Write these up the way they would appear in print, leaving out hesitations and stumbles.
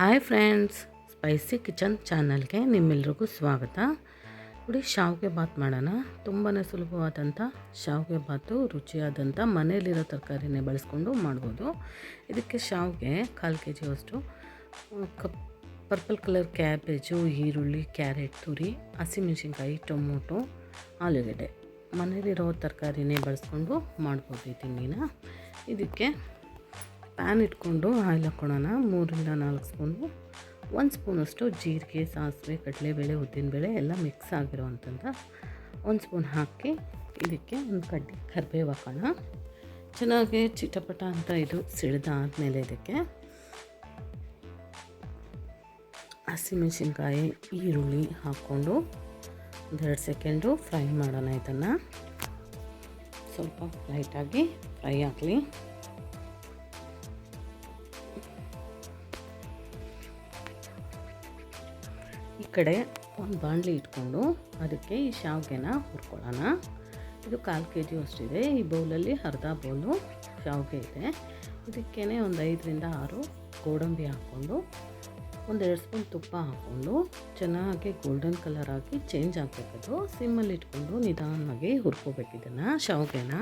Hi friends, spicy kitchen ಚಾನಲ್ಗೆ ನಿಮ್ಮೆಲ್ರಿಗೂ ಸ್ವಾಗತ. ನೋಡಿ, ಶಾವಿಗೆ ಬಾತ್ ಮಾಡೋಣ. ತುಂಬಾ ಸುಲಭವಾದಂಥ ಶಾವಿಗೆ ಬಾತು, ರುಚಿಯಾದಂಥ ಮನೆಯಲ್ಲಿರೋ ತರಕಾರಿನೇ ಬಳಸ್ಕೊಂಡು ಮಾಡ್ಬೋದು. ಇದಕ್ಕೆ ಶಾವಿಗೆ 1/4 kg ಅಷ್ಟು, ಪರ್ಪಲ್ ಕಲರ್ ಕ್ಯಾಬೇಜು, ಈರುಳ್ಳಿ, ಕ್ಯಾರೆಟ್ ತುರಿ, ಹಸಿಮೆಣಸಿನ್ಕಾಯಿ, ಟೊಮೊಟೊ, ಆಲೂಗಡ್ಡೆ, ಮನೇಲಿರೋ ತರಕಾರಿನೇ ಬಳಸ್ಕೊಂಡು ಮಾಡ್ಬೋದು ಈ ತಿಂಡಿನ. ಇದಕ್ಕೆ ಪ್ಯಾನ್ ಇಟ್ಕೊಂಡು ಆಯಿಲ್ ಹಾಕ್ಕೊಳ್ಳೋಣ. 3ರಿಂದ 4 ಸ್ಪೂನು, 1 ಸ್ಪೂನಷ್ಟು ಜೀರಿಗೆ, ಸಾಸಿವೆ, ಕಡಲೆಬೇಳೆ, ಉದ್ದಿನಬೇಳೆ ಎಲ್ಲ ಮಿಕ್ಸ್ ಆಗಿರೋವಂಥದ್ದು 1 ಸ್ಪೂನ್ ಹಾಕಿ ಇದಕ್ಕೆ ಒಂದು ಕಡ್ಡಿ ಕರಿಬೇವು ಹಾಕೋಣ. ಚೆನ್ನಾಗಿ ಚಿಟಪಟ ಅಂತ ಇದು ಸಿಡಿದಾದ್ಮೇಲೆ ಇದಕ್ಕೆ ಹಸಿಮೆಣಸಿನ್ಕಾಯಿ, ಈರುಳ್ಳಿ ಹಾಕ್ಕೊಂಡು 1-2 ಸೆಕೆಂಡು ಫ್ರೈ ಮಾಡೋಣ. ಇದನ್ನು ಸ್ವಲ್ಪ ಲೈಟಾಗಿ ಫ್ರೈ ಆಗಲಿ. ಈ ಕಡೆ ಒಂದು ಬಾಣಲಿ ಇಟ್ಕೊಂಡು ಅದಕ್ಕೆ ಈ ಶಾವಿಗೆನ ಹುರ್ಕೊಳ್ಳೋಣ. ಇದು 1/4 kg ಅಷ್ಟಿದೆ. ಈ ಬೌಲಲ್ಲಿ ಅರ್ಧ ಬೌಲು ಶಾವಿಗೆ ಇದೆ. ಇದಕ್ಕೇ ಒಂದು 5ರಿಂದ 6 ಗೋಡಂಬಿ ಹಾಕ್ಕೊಂಡು 1-2 ಸ್ಪೂನ್ ತುಪ್ಪ ಹಾಕ್ಕೊಂಡು ಚೆನ್ನಾಗಿ ಗೋಲ್ಡನ್ ಕಲರ್ ಆಗಿ ಚೇಂಜ್ ಆಗಬೇಕದು. ಸಿಮ್ಮಲ್ಲಿ ಇಟ್ಕೊಂಡು ನಿಧಾನವಾಗಿ ಹುರ್ಕೋಬೇಕು. ಇದನ್ನು ಶಾವಿಗೆನ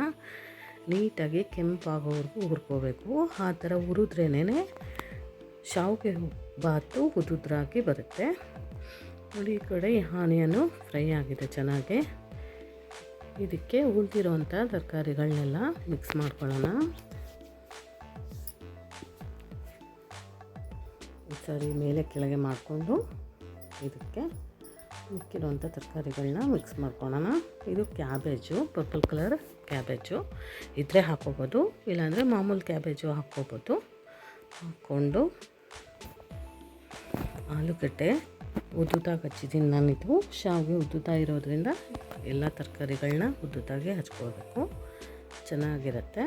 ನೀಟಾಗಿ ಕೆಂಪಾಗೋವರೆಗೂ ಹುರ್ಕೋಬೇಕು. ಆ ಥರ ಹುರಿದ್ರೇನೆ ಶಾವಿಗೆ ಬಾತು ಉದುದ್ರಾಗಿ ಬರುತ್ತೆ. ನೋಡಿ, ಈ ಕಡೆ ಆನಿಯನು ಫ್ರೈ ಆಗಿದೆ ಚೆನ್ನಾಗಿ. ಇದಕ್ಕೆ ಉಳಿದಿರೋವಂಥ ತರಕಾರಿಗಳನ್ನೆಲ್ಲ ಮಿಕ್ಸ್ ಮಾಡ್ಕೊಳ್ಳೋಣ. ಸರಿ, ಮೇಲೆ ಕೆಳಗೆ ಮಾಡಿಕೊಂಡು ಇದಕ್ಕೆ ಮಿಕ್ಕಿರೋವಂಥ ತರಕಾರಿಗಳನ್ನ ಮಿಕ್ಸ್ ಮಾಡ್ಕೊಳ್ಳೋಣ. ಇದು ಕ್ಯಾಬೇಜು, ಪರ್ಪಲ್ ಕಲರ್ ಕ್ಯಾಬೇಜು ಇದ್ದರೆ ಹಾಕ್ಕೋಬೋದು, ಇಲ್ಲಾಂದರೆ ಮಾಮೂಲು ಕ್ಯಾಬೇಜು ಹಾಕ್ಕೋಬೋದು. ಹಾಕ್ಕೊಂಡು ಆಲೂಗಡ್ಡೆ ಉದ್ದುದಾಗಿ ಹಚ್ಚಿದ್ದೀನಿ ನಾನಿದು. ಶಾವಿಗೆ ಉದ್ದುದ ಇರೋದ್ರಿಂದ ಎಲ್ಲ ತರಕಾರಿಗಳನ್ನ ಉದ್ದುದಾಗೆ ಹಚ್ಕೋಬೇಕು, ಚೆನ್ನಾಗಿರುತ್ತೆ.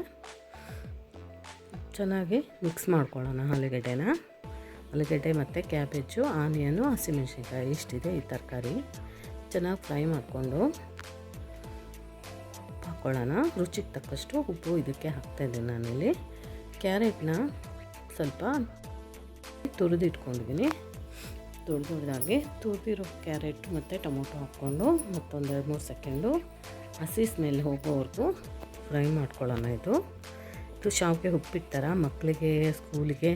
ಚೆನ್ನಾಗಿ ಮಿಕ್ಸ್ ಮಾಡ್ಕೊಳ್ಳೋಣ ಆಲೂಗಡ್ಡೆ ಮತ್ತು ಕ್ಯಾಬೇಜು, ಆನಿಯನು, ಹಸಿಮೆಣಸಿನ್ಕಾಯಿ ಇಷ್ಟಿದೆ ಈ ತರಕಾರಿ. ಚೆನ್ನಾಗಿ ಫ್ರೈ ಮಾಡಿಕೊಂಡು ಹಾಕ್ಕೊಳ್ಳೋಣ. ರುಚಿಗೆ ತಕ್ಕಷ್ಟು ಉಪ್ಪು ಇದಕ್ಕೆ ಹಾಕ್ತಾಯಿದ್ದೀನಿ ನಾನಿಲ್ಲಿ. ಕ್ಯಾರೆಟ್ನ ಸ್ವಲ್ಪ ತುರಿದಿಟ್ಕೊಂಡಿದ್ದೀನಿ. ದೊಡ್ಡದಾಗಿ ತುರಿದಿರೋ ಕ್ಯಾರೆಟ್ ಮತ್ತು ಟೊಮೊಟೊ ಹಾಕ್ಕೊಂಡು ಮತ್ತೊಂದು 2-3 ಸೆಕೆಂಡು ಹಸಿ ಸ್ಮೆಲ್ ಹೋಗೋವರೆಗೂ ಫ್ರೈ ಮಾಡ್ಕೊಳ್ಳೋಣ. ಇದು ಶಾವಿಗೆ ಉಪ್ಪಿಟ್ಟು ಥರ ಮಕ್ಕಳಿಗೆ ಸ್ಕೂಲಿಗೆ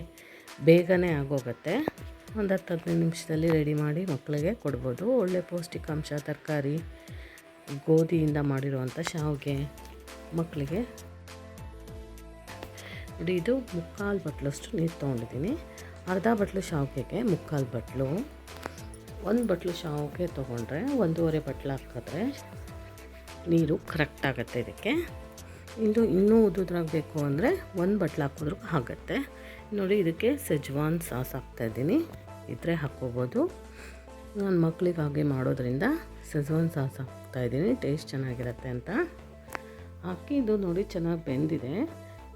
ಬೇಗನೆ ಆಗೋಗುತ್ತೆ. ಒಂದು 10-15 ನಿಮಿಷದಲ್ಲಿ ರೆಡಿ ಮಾಡಿ ಮಕ್ಕಳಿಗೆ ಕೊಡ್ಬೋದು. ಒಳ್ಳೆ ಪೌಷ್ಟಿಕಾಂಶ ತರಕಾರಿ, ಗೋಧಿಯಿಂದ ಮಾಡಿರುವಂಥ ಶಾವಿಗೆ ಮಕ್ಕಳಿಗೆ. ನೋಡಿ, ಇದು 3/4 ಬಟ್ಲಷ್ಟು ನೀರು ತೊಗೊಂಡಿದ್ದೀನಿ. ಅರ್ಧ ಬಟ್ಲು ಶಾವಿಗೆಗೆ 3/4 ಬಟ್ಲು. 1 ಬಟ್ಲು ಶಾವಿಗೆ ತೊಗೊಂಡ್ರೆ 1.5 ಬಟ್ಲು ಹಾಕಿದ್ರೆ ನೀರು ಕರೆಕ್ಟ್ ಆಗುತ್ತೆ ಇದಕ್ಕೆ. ಇನ್ನೂ ಉದುದ್ರಾಗಬೇಕು ಅಂದರೆ 1 ಬಟ್ಲು ಹಾಕಿದ್ರೂ ಆಗುತ್ತೆ. ನೋಡಿ, ಇದಕ್ಕೆ ಸೆಜ್ವಾನ್ ಸಾಸ್ ಹಾಕ್ತಾಯಿದ್ದೀನಿ. ಇದ್ರೆ ಹಾಕ್ಕೋಬೋದು. ನಾನು ಮಕ್ಕಳಿಗಾಗಿ ಮಾಡೋದ್ರಿಂದ ಸೆಜ್ವಾನ್ ಸಾಸ್ ಹಾಕ್ತಾಯಿದ್ದೀನಿ, ಟೇಸ್ಟ್ ಚೆನ್ನಾಗಿರುತ್ತೆ ಅಂತ ಹಾಕಿ. ಇದು ನೋಡಿ ಚೆನ್ನಾಗಿ ಬೆಂದಿದೆ.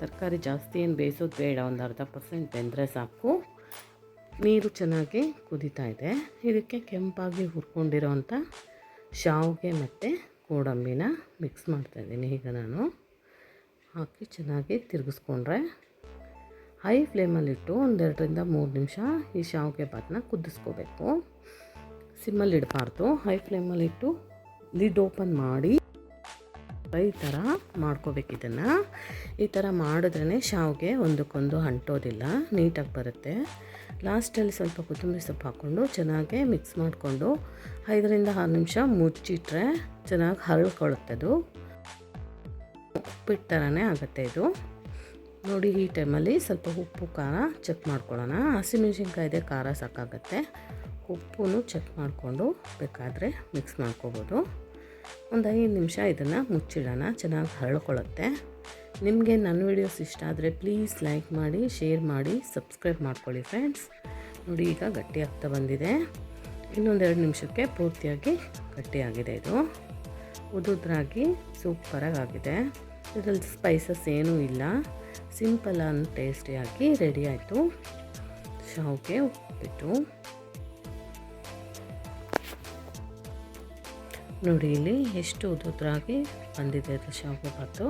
ತರಕಾರಿ ಜಾಸ್ತಿ ಏನು ಬೇಯಿಸೋದು ಬೇಡ, ಒಂದು 40% ಬೆಂದರೆ ಸಾಕು. ನೀರು ಚೆನ್ನಾಗಿ ಕುದೀತಾ ಇದೆ. ಇದಕ್ಕೆ ಕೆಂಪಾಗಿ ಹುರ್ಕೊಂಡಿರೋವಂಥ ಶಾವಿಗೆ ಮತ್ತು ಗೋಡಂಬಿನ ಮಿಕ್ಸ್ ಮಾಡ್ತಾಯಿದ್ದೀನಿ. ಈಗ ನಾನು ಹಾಕಿ ಚೆನ್ನಾಗಿ ತಿರುಗಿಸ್ಕೊಂಡ್ರೆ ಹೈ ಫ್ಲೇಮಲ್ಲಿಟ್ಟು 1-2ರಿಂದ 3 ನಿಮಿಷ ಈ ಶಾವಿಗೆ ಬಾತನ್ನ ಕುದಿಸ್ಕೋಬೇಕು. ಸಿಮ್ಮಲ್ಲಿ ಇಡಬಾರ್ದು, ಹೈ ಫ್ಲೇಮಲ್ಲಿಟ್ಟು ಲಿಡ್ ಓಪನ್ ಮಾಡಿ ಈ ಥರ ಮಾಡ್ಕೋಬೇಕು. ಇದನ್ನು ಈ ಥರ ಮಾಡಿದ್ರೇ ಶಾವಿಗೆ ಒಂದಕ್ಕೊಂದು ಅಂಟೋದಿಲ್ಲ, ನೀಟಾಗಿ ಬರುತ್ತೆ. ಲಾಸ್ಟಲ್ಲಿ ಸ್ವಲ್ಪ ಕೊತ್ತಂಬರಿ ಸೊಪ್ಪು ಹಾಕ್ಕೊಂಡು ಚೆನ್ನಾಗಿ ಮಿಕ್ಸ್ ಮಾಡಿಕೊಂಡು 5ರಿಂದ 6 ನಿಮಿಷ ಮುಚ್ಚಿಟ್ರೆ ಚೆನ್ನಾಗಿ ಹರಳ್ಕೊಳ್ಳುತ್ತೆ. ಅದು ಉಪ್ಪಿಟ್ಟು ಥರನೇ ಆಗುತ್ತೆ ಇದು. ನೋಡಿ, ಈ ಟೈಮಲ್ಲಿ ಸ್ವಲ್ಪ ಉಪ್ಪು ಖಾರ ಚೆಕ್ ಮಾಡ್ಕೊಳ್ಳೋಣ. ಹಸಿಮೆಣಸಿನ್ಕಾಯಿದೆ ಖಾರ ಸಾಕಾಗುತ್ತೆ. ಉಪ್ಪು ಚೆಕ್ ಮಾಡಿಕೊಂಡು ಬೇಕಾದರೆ ಮಿಕ್ಸ್ ಮಾಡ್ಕೋಬೋದು. ಒಂದು 5 ನಿಮಿಷ ಇದನ್ನು ಮುಚ್ಚಿಡೋಣ, ಚೆನ್ನಾಗಿ ಹರಳ್ಕೊಳ್ಳುತ್ತೆ. ನಿಮಗೆ ನನ್ನ ವೀಡಿಯೋಸ್ ಇಷ್ಟ ಆದರೆ ಪ್ಲೀಸ್ ಲೈಕ್ ಮಾಡಿ, ಶೇರ್ ಮಾಡಿ, ಸಬ್ಸ್ಕ್ರೈಬ್ ಮಾಡ್ಕೊಳ್ಳಿ ಫ್ರೆಂಡ್ಸ್. ನೋಡಿ, ಈಗ ಗಟ್ಟಿ ಆಗ್ತಾ ಬಂದಿದೆ. ಇನ್ನೊಂದು 2 ನಿಮಿಷಕ್ಕೆ ಪೂರ್ತಿಯಾಗಿ ಗಟ್ಟಿಯಾಗಿದೆ. ಇದು ಉದುದ್ರಾಗಿ ಸೂಪರಾಗಿ ಆಗಿದೆ. ಇದರಲ್ಲಿ ಸ್ಪೈಸಸ್ ಏನೂ ಇಲ್ಲ, ಸಿಂಪಲ್ ಆ್ಯಂಡ್ ಟೇಸ್ಟಿಯಾಗಿ ರೆಡಿ ಆಯಿತು ಶಾವಿಗೆ ಉಪ್ಪಿಟ್ಟು. ನೋಡಿ, ಇಲ್ಲಿ ಎಷ್ಟು ಉದುದ್ರಾಗಿ ಬಂದಿದೆ ಅದು ಶಾವಿಗೆ ಬಾತು.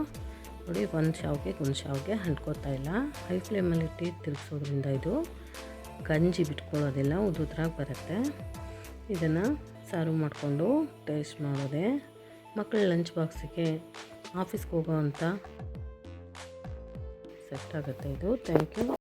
ನೋಡಿ, ಒಂದು ಶಾವಿಗೆ ಅಂಟ್ಕೋತಾ ಇಲ್ಲ. ಹೈ ಫ್ಲೇಮಲ್ಲಿ ಇಟ್ಟು ತಿರುಗಿಸೋದ್ರಿಂದ ಇದು ಗಂಜಿ ಬಿಟ್ಕೊಳ್ಳೋದಿಲ್ಲ, ಉದುದ್ರಾಗಿ ಬರುತ್ತೆ. ಇದನ್ನು ಸರ್ವ್ ಮಾಡಿಕೊಂಡು ಟೇಸ್ಟ್ ಮಾಡೋದೆ. ಮಕ್ಕಳ ಲಂಚ್ ಬಾಕ್ಸಿಗೆ, ಆಫೀಸ್ಗೆ ಹೋಗೋ ಅಂಥ ಸೆಟ್ ಆಗುತ್ತೆ ಇದು. Thank you.